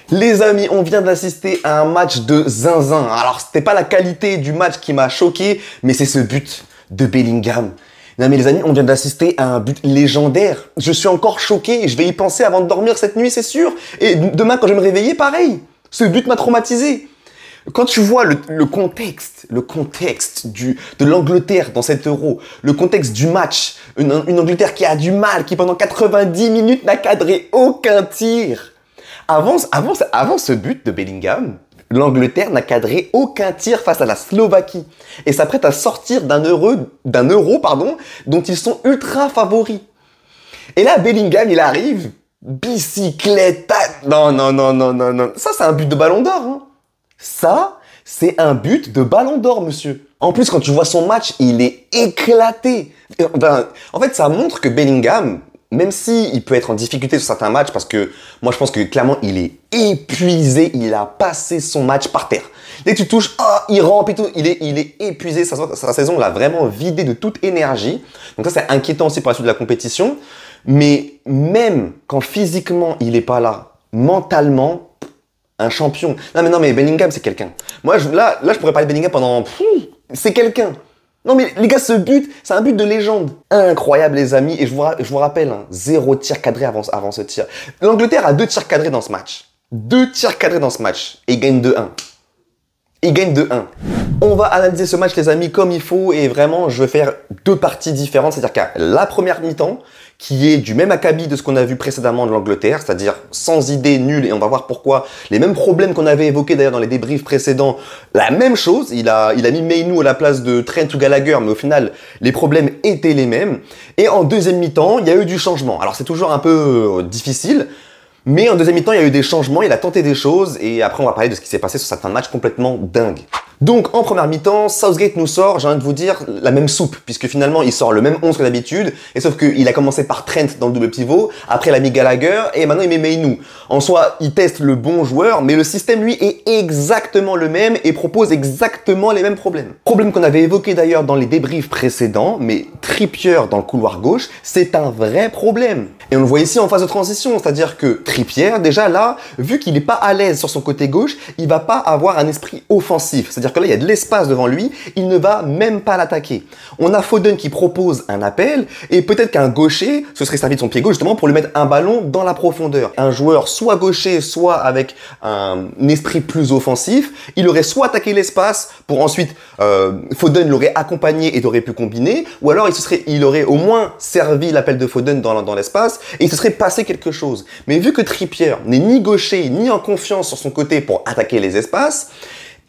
Les amis, on vient d'assister à un match de zinzin. Alors, c'était pas la qualité du match qui m'a choqué, mais c'est ce but de Bellingham. Non mais les amis, on vient d'assister à un but légendaire. Je suis encore choqué et je vais y penser avant de dormir cette nuit, c'est sûr. Et demain, quand je vais me réveiller, pareil. Ce but m'a traumatisé. Quand tu vois le contexte de l'Angleterre dans cet Euro, le contexte du match, une Angleterre qui a du mal, qui pendant 90 minutes n'a cadré aucun tir. Avant ce but de Bellingham, l'Angleterre n'a cadré aucun tir face à la Slovaquie et s'apprête à sortir d'un euro, dont ils sont ultra favoris. Et là, Bellingham, il arrive, bicyclette, non. Ça, c'est un but de Ballon d'Or, hein. Ça, c'est un but de Ballon d'Or, monsieur. En plus, quand tu vois son match, il est éclaté. En fait, ça montre que Bellingham, même s'il peut être en difficulté sur certains matchs, parce que moi, je pense que clairement, il est épuisé. Il a passé son match par terre. Dès que tu touches, il rampe et tout. Il est épuisé. Sa saison l'a vraiment vidé de toute énergie. Donc ça, c'est inquiétant aussi pour la suite de la compétition. Mais même quand physiquement, il n'est pas là, mentalement, un champion. Non mais Bellingham, c'est quelqu'un. Moi, là, je pourrais parler de Bellingham pendant... C'est quelqu'un. Non mais les gars, ce but, c'est un but de légende. Incroyable les amis. Et je vous rappelle, 0 tir cadré avant ce tir. L'Angleterre a 2 tirs cadrés dans ce match. 2 tirs cadrés dans ce match. Et il gagne 2-1. Il gagne 2-1. On va analyser ce match les amis comme il faut. Et vraiment, je vais faire 2 parties différentes. C'est-à-dire qu'à la première mi-temps, qui est du même acabit de ce qu'on a vu précédemment de l'Angleterre, c'est-à-dire sans idée, nulle, et on va voir pourquoi. Les mêmes problèmes qu'on avait évoqués d'ailleurs dans les débriefs précédents, la même chose, il a mis Mainoo à la place de Trent ou Gallagher, mais au final, les problèmes étaient les mêmes. Et en deuxième mi-temps, il y a eu du changement. Alors c'est toujours un peu difficile, mais en deuxième mi-temps, il y a eu des changements, il a tenté des choses, et après on va parler de ce qui s'est passé sur cette fin de match complètement dingue. Donc en première mi-temps, Southgate nous sort, j'ai envie de vous dire, la même soupe, puisque finalement il sort le même 11 que d'habitude, et sauf qu'il a commencé par Trent dans le double pivot, après il a mis Gallagher, et maintenant il met Mainoo. En soi, il teste le bon joueur, mais le système lui est exactement le même et propose exactement les mêmes problèmes. Problème qu'on avait évoqué d'ailleurs dans les débriefs précédents, mais Trippier dans le couloir gauche, c'est un vrai problème. Et on le voit ici en phase de transition, c'est-à-dire que Trippier, déjà là, vu qu'il n'est pas à l'aise sur son côté gauche, il va pas avoir un esprit offensif, c'est-à-dire que là, il y a de l'espace devant lui, il ne va même pas l'attaquer. On a Foden qui propose un appel, et peut-être qu'un gaucher se serait servi de son pied gauche justement pour lui mettre un ballon dans la profondeur. Un joueur soit gaucher, soit avec un esprit plus offensif, il aurait soit attaqué l'espace pour ensuite, Foden l'aurait accompagné et aurait pu combiner, ou alors il aurait au moins servi l'appel de Foden dans l'espace, et il se serait passé quelque chose. Mais vu que Trippier n'est ni gaucher, ni en confiance sur son côté pour attaquer les espaces,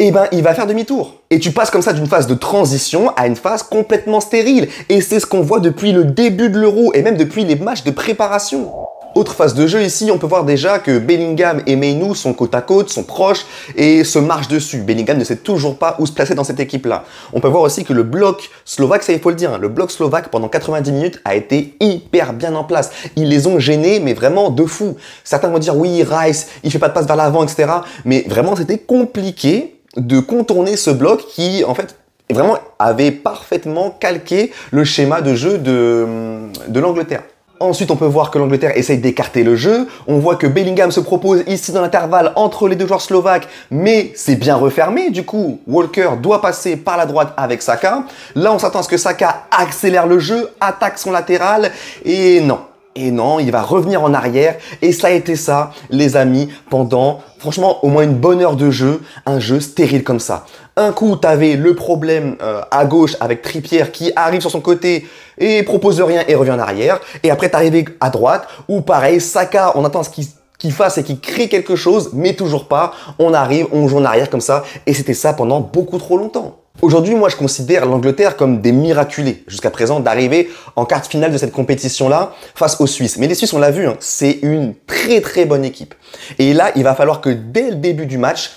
eh ben, il va faire demi-tour. Et tu passes comme ça d'une phase de transition à une phase complètement stérile. Et c'est ce qu'on voit depuis le début de l'Euro et même depuis les matchs de préparation. Autre phase de jeu ici, on peut voir déjà que Bellingham et Mainoo sont côte à côte, sont proches et se marchent dessus. Bellingham ne sait toujours pas où se placer dans cette équipe-là. On peut voir aussi que le bloc slovaque, ça il faut le dire, le bloc slovaque pendant 90 minutes a été hyper bien en place. Ils les ont gênés, mais vraiment de fou. Certains vont dire oui, Rice, il fait pas de passe vers l'avant, etc. Mais vraiment, c'était compliqué de contourner ce bloc qui, en fait, vraiment avait parfaitement calqué le schéma de jeu de l'Angleterre. Ensuite, on peut voir que l'Angleterre essaye d'écarter le jeu. On voit que Bellingham se propose ici dans l'intervalle entre les deux joueurs slovaques, mais c'est bien refermé. Du coup, Walker doit passer par la droite avec Saka. Là, on s'attend à ce que Saka accélère le jeu, attaque son latéral, et non. Et non, il va revenir en arrière. Et ça a été ça, les amis, pendant, franchement, au moins une bonne heure de jeu. Un jeu stérile comme ça. Un coup, tu avais le problème à gauche avec Trippier qui arrive sur son côté et propose rien et revient en arrière. Et après, tu arrivé à droite où, pareil, Saka, on attend ce qu'il fasse et qu'il crée quelque chose, mais toujours pas. On arrive, on joue en arrière comme ça. Et c'était ça pendant beaucoup trop longtemps. Aujourd'hui, moi, je considère l'Angleterre comme des miraculés, jusqu'à présent, d'arriver en quart de finale de cette compétition-là face aux Suisses. Mais les Suisses, on l'a vu, hein, c'est une très très bonne équipe. Et là, il va falloir que dès le début du match,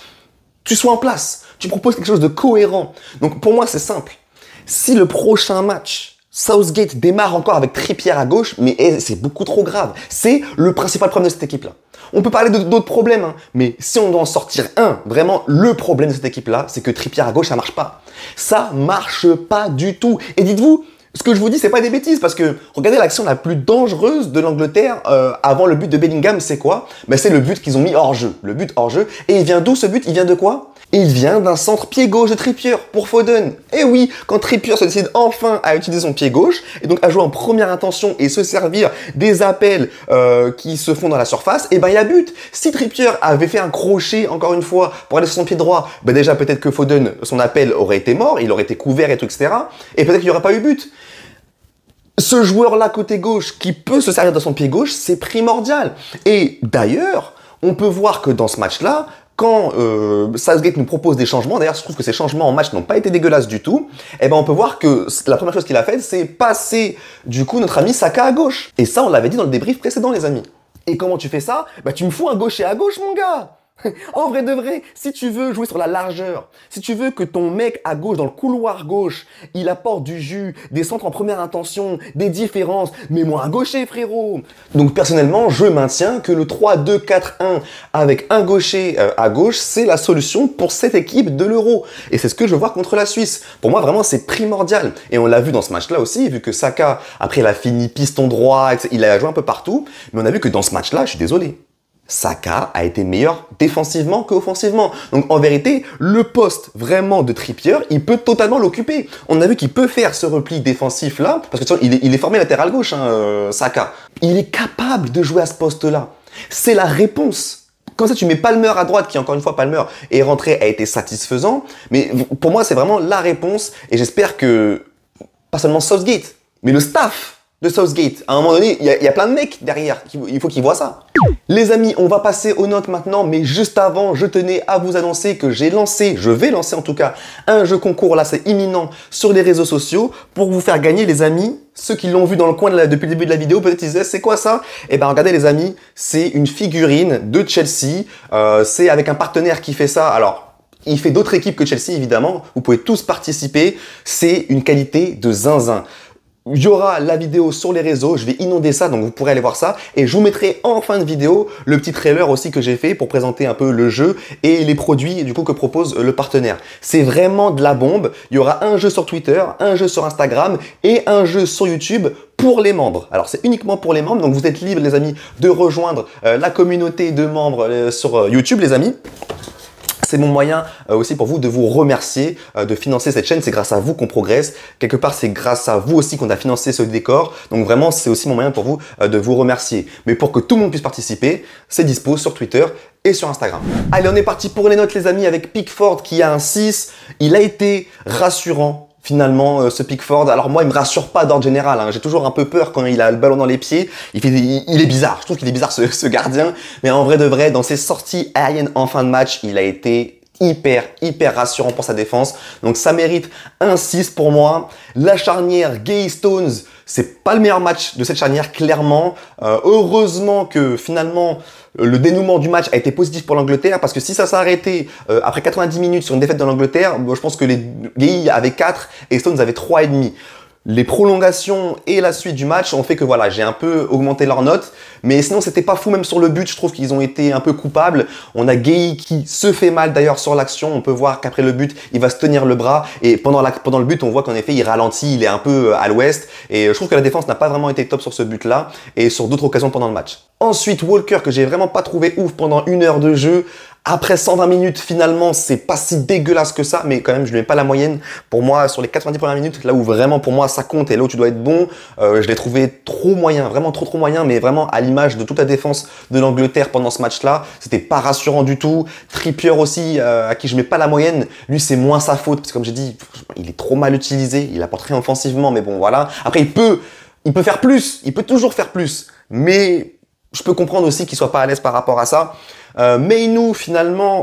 tu sois en place. Tu proposes quelque chose de cohérent. Donc, pour moi, c'est simple. Si le prochain match, Southgate démarre encore avec Trippier à gauche, mais c'est beaucoup trop grave. C'est le principal problème de cette équipe-là. On peut parler d'autres problèmes, hein, mais si on doit en sortir un, vraiment le problème de cette équipe-là, c'est que Trippier à gauche, ça marche pas. Ça marche pas du tout. Et dites-vous, Ce que je vous dis, c'est pas des bêtises, parce que regardez l'action la plus dangereuse de l'Angleterre avant le but de Bellingham, c'est quoi? Ben, c'est le but qu'ils ont mis hors jeu. Le but hors jeu. Et il vient d'où ce but? Il vient de quoi? Il vient d'un centre pied gauche de Trippier pour Foden. Et oui, quand Trippier se décide enfin à utiliser son pied gauche, et donc à jouer en première intention et se servir des appels qui se font dans la surface, et ben il y a but. Si Trippier avait fait un crochet, encore une fois, pour aller sur son pied droit, ben déjà peut-être que Foden, son appel aurait été mort, il aurait été couvert et tout, etc. Et peut-être qu'il n'y aurait pas eu but. Ce joueur-là côté gauche qui peut se servir de son pied gauche, c'est primordial. Et d'ailleurs, on peut voir que dans ce match-là, quand Southgate nous propose des changements, d'ailleurs je trouve que ces changements en match n'ont pas été dégueulasses du tout, et ben on peut voir que la première chose qu'il a faite, c'est passer du coup notre ami Saka à gauche. Et ça on l'avait dit dans le débrief précédent les amis. Et comment tu fais ça? Bah tu me fous un gaucher à gauche mon gars. En vrai de vrai, si tu veux jouer sur la largeur, si tu veux que ton mec à gauche, dans le couloir gauche, il apporte du jus, des centres en première intention, des différences, mets-moi un gaucher frérot. Donc personnellement, je maintiens que le 3-2-4-1 avec un gaucher à gauche, c'est la solution pour cette équipe de l'Euro. Et c'est ce que je veux voir contre la Suisse. Pour moi, vraiment, c'est primordial. Et on l'a vu dans ce match-là aussi, vu que Saka, après, il a fini piston droit, il a joué un peu partout. Mais on a vu que dans ce match-là, je suis désolé, Saka a été meilleur défensivement qu'offensivement. Donc en vérité, le poste vraiment de Trippier, il peut totalement l'occuper. On a vu qu'il peut faire ce repli défensif là, parce que il est formé latéral gauche, hein, Saka. Il est capable de jouer à ce poste-là. C'est la réponse. Comme ça, tu mets Palmer à droite, qui encore une fois, Palmer est rentré, a été satisfaisant. Mais pour moi, c'est vraiment la réponse. Et j'espère que, pas seulement Southgate, mais le staff de Southgate. À un moment donné, il y a plein de mecs derrière. Il faut qu'ils voient ça. Les amis, on va passer aux notes maintenant, mais juste avant, je tenais à vous annoncer que je vais lancer en tout cas, un jeu concours, là c'est imminent, sur les réseaux sociaux, pour vous faire gagner les amis. Ceux qui l'ont vu dans le coin depuis le début de la vidéo, peut-être ils disaient, c'est quoi ça? Eh ben regardez les amis, c'est une figurine de Chelsea, c'est avec un partenaire qui fait ça, alors... Il fait d'autres équipes que Chelsea, évidemment. Vous pouvez tous participer. C'est une qualité de zinzin. Il y aura la vidéo sur les réseaux, je vais inonder ça, donc vous pourrez aller voir ça. Et je vous mettrai en fin de vidéo le petit trailer aussi que j'ai fait pour présenter un peu le jeu et les produits du coup que propose le partenaire. C'est vraiment de la bombe. Il y aura un jeu sur Twitter, un jeu sur Instagram et un jeu sur YouTube pour les membres. Alors c'est uniquement pour les membres, donc vous êtes libres les amis de rejoindre la communauté de membres sur YouTube les amis. C'est mon moyen aussi pour vous de vous remercier de financer cette chaîne. C'est grâce à vous qu'on progresse. Quelque part, c'est grâce à vous aussi qu'on a financé ce décor. Donc vraiment, c'est aussi mon moyen pour vous de vous remercier. Mais pour que tout le monde puisse participer, c'est dispo sur Twitter et sur Instagram. Allez, on est parti pour les notes les amis avec Pickford qui a un 6. Il a été rassurant. Finalement, ce Pickford, alors moi, il me rassure pas d'ordre général. Hein. J'ai toujours un peu peur quand il a le ballon dans les pieds. Il est bizarre. Je trouve qu'il est bizarre ce gardien. Mais en vrai de vrai, dans ses sorties aériennes en fin de match, il a été hyper rassurant pour sa défense. Donc ça mérite un 6 pour moi. La charnière Gay Stones, c'est pas le meilleur match de cette charnière, clairement. Heureusement que finalement, le dénouement du match a été positif pour l'Angleterre parce que si ça s'est arrêté après 90 minutes sur une défaite de l'Angleterre, je pense que les Gay avaient 4 et Stones avaient 3,5. Les prolongations et la suite du match ont fait que voilà, j'ai un peu augmenté leur note. Mais sinon, c'était pas fou même sur le but. Je trouve qu'ils ont été un peu coupables. On a Gay qui se fait mal d'ailleurs sur l'action. On peut voir qu'après le but, il va se tenir le bras. Et pendant le but, on voit qu'en effet, il ralentit. Il est un peu à l'ouest. Et je trouve que la défense n'a pas vraiment été top sur ce but-là. Et sur d'autres occasions pendant le match. Ensuite, Walker, que j'ai vraiment pas trouvé ouf pendant 1 heure de jeu. Après 120 minutes, finalement, c'est pas si dégueulasse que ça, mais quand même, je ne mets pas la moyenne. Pour moi, sur les 90 premières minutes, là où vraiment, pour moi, ça compte et là où tu dois être bon, je l'ai trouvé trop moyen, vraiment trop moyen, mais vraiment à l'image de toute la défense de l'Angleterre pendant ce match-là. C'était pas rassurant du tout. Trippier aussi, à qui je mets pas la moyenne, lui, c'est moins sa faute, parce que comme j'ai dit, il est trop mal utilisé, il apporte rien offensivement, mais bon, voilà. Après, il peut faire plus, il peut toujours faire plus, mais je peux comprendre aussi qu'il soit pas à l'aise par rapport à ça. Mainoo, finalement,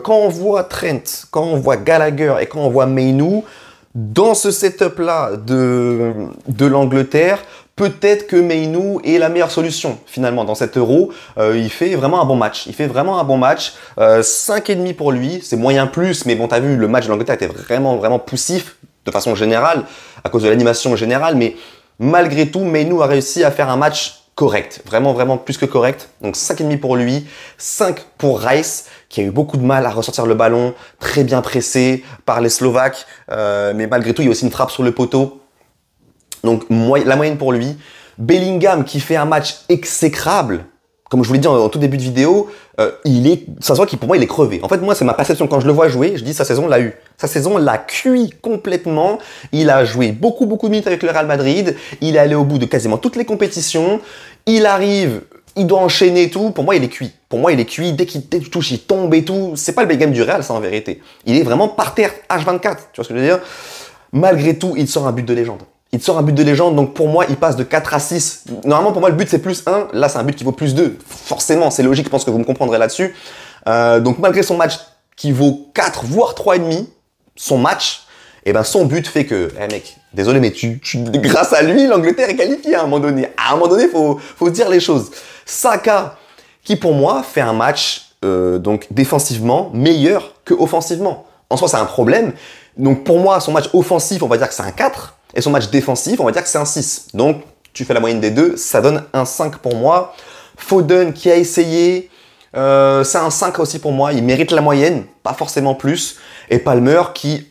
quand on voit Trent, quand on voit Gallagher et quand on voit Mainoo, dans ce setup-là de l'Angleterre, peut-être que Mainoo est la meilleure solution, finalement, dans cet Euro. Il fait vraiment un bon match. 5,5 pour lui, c'est moyen plus, mais bon, t'as vu, le match de l'Angleterre était vraiment poussif, de façon générale, à cause de l'animation générale, mais malgré tout, Mainoo a réussi à faire un match correct, vraiment plus que correct. Donc 5,5 pour lui, 5 pour Rice, qui a eu beaucoup de mal à ressortir le ballon, très bien pressé par les Slovaques, mais malgré tout, il y a aussi une frappe sur le poteau. Donc la moyenne pour lui. Bellingham qui fait un match exécrable. Comme je vous l'ai dit en tout début de vidéo, ça se voit qu'il pour moi il est crevé. En fait moi c'est ma perception quand je le vois jouer, je dis sa saison l'a eu. Sa saison l'a cuit complètement. Il a joué beaucoup de minutes avec le Real Madrid. Il est allé au bout de quasiment toutes les compétitions. Il arrive, il doit enchaîner et tout. Pour moi il est cuit. Pour moi il est cuit. Dès qu'il touche, il tombe et tout. C'est pas le Bellingham du Real ça en vérité. Il est vraiment par terre H24. Tu vois ce que je veux dire? Malgré tout, il sort un but de légende. Il sort un but de légende, donc pour moi, il passe de 4 à 6. Normalement, pour moi, le but, c'est plus 1. Là, c'est un but qui vaut plus 2. Forcément, c'est logique, je pense que vous me comprendrez là-dessus. Donc, malgré son match qui vaut 4, voire 3,5, son match, eh ben, son but fait que, mec, désolé, mais grâce à lui, l'Angleterre est qualifiée à un moment donné. À un moment donné, faut dire les choses. Saka, qui pour moi, fait un match, donc, défensivement, meilleur que offensivement. En soi, c'est un problème. Donc, pour moi, son match offensif, on va dire que c'est un 4. Et son match défensif, on va dire que c'est un 6. Donc, tu fais la moyenne des deux, ça donne un 5 pour moi. Foden qui a essayé, c'est un 5 aussi pour moi. Il mérite la moyenne, pas forcément plus. Et Palmer qui,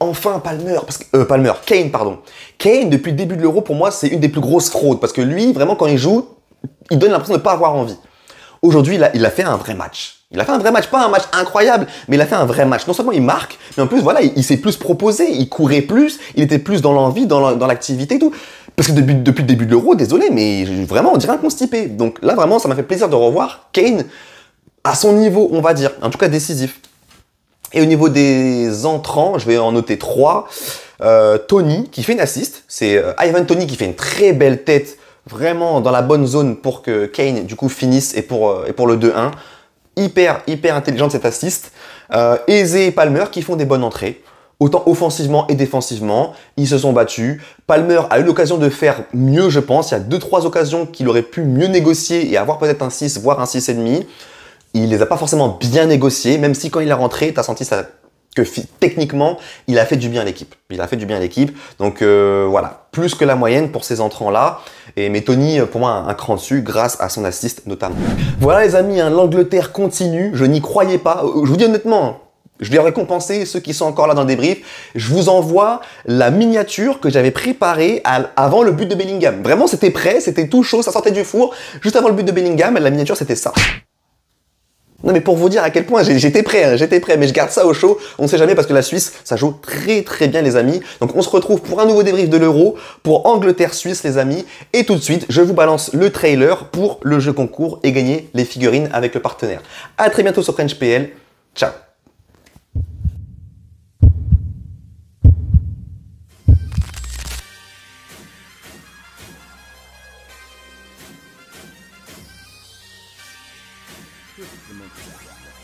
Kane, pardon. Kane, depuis le début de l'Euro, pour moi, c'est une des plus grosses fraudes. Parce que lui, vraiment, quand il joue, il donne l'impression de ne pas avoir envie. Aujourd'hui, il a fait un vrai match. Il a fait un vrai match, pas un match incroyable, mais il a fait un vrai match. Non seulement il marque, mais en plus, voilà, il s'est plus proposé, il courait plus, il était plus dans l'envie, dans l'activité et tout. Parce que depuis le début de l'Euro, désolé, mais vraiment, on dirait un constipé. Donc là, vraiment, ça m'a fait plaisir de revoir Kane à son niveau, on va dire, en tout cas décisif. Et au niveau des entrants, je vais en noter 3. Toney, qui fait une assist. C'est Ivan Toney qui fait une très belle tête, vraiment dans la bonne zone pour que Kane, du coup, finisse et pour le 2-1. Hyper intelligente cette assist. Eze et Palmer qui font des bonnes entrées. Autant offensivement et défensivement, ils se sont battus. Palmer a eu l'occasion de faire mieux, je pense. Il y a 2-3 occasions qu'il aurait pu mieux négocier et avoir peut-être un 6, voire un 6,5. Il les a pas forcément bien négociés, même si quand il est rentré, tu as senti ça, que techniquement, il a fait du bien à l'équipe. Il a fait du bien à l'équipe. Donc voilà, plus que la moyenne pour ces entrants-là. Mais Toney, pour moi, un cran dessus grâce à son assist notamment. Voilà les amis, hein, l'Angleterre continue. Je n'y croyais pas. Je vous dis honnêtement, je vais récompenser ceux qui sont encore là dans le débrief. Je vous envoie la miniature que j'avais préparée avant le but de Bellingham. Vraiment, c'était prêt, c'était tout chaud, ça sortait du four. Juste avant le but de Bellingham, la miniature, c'était ça. Non mais pour vous dire à quel point j'étais prêt, mais je garde ça au chaud, on ne sait jamais parce que la Suisse, ça joue très bien les amis. Donc on se retrouve pour un nouveau débrief de l'Euro, pour Angleterre-Suisse les amis. Et tout de suite, je vous balance le trailer pour le jeu concours et gagner les figurines avec le partenaire. A très bientôt sur FrenchPL, ciao. This is the monkey.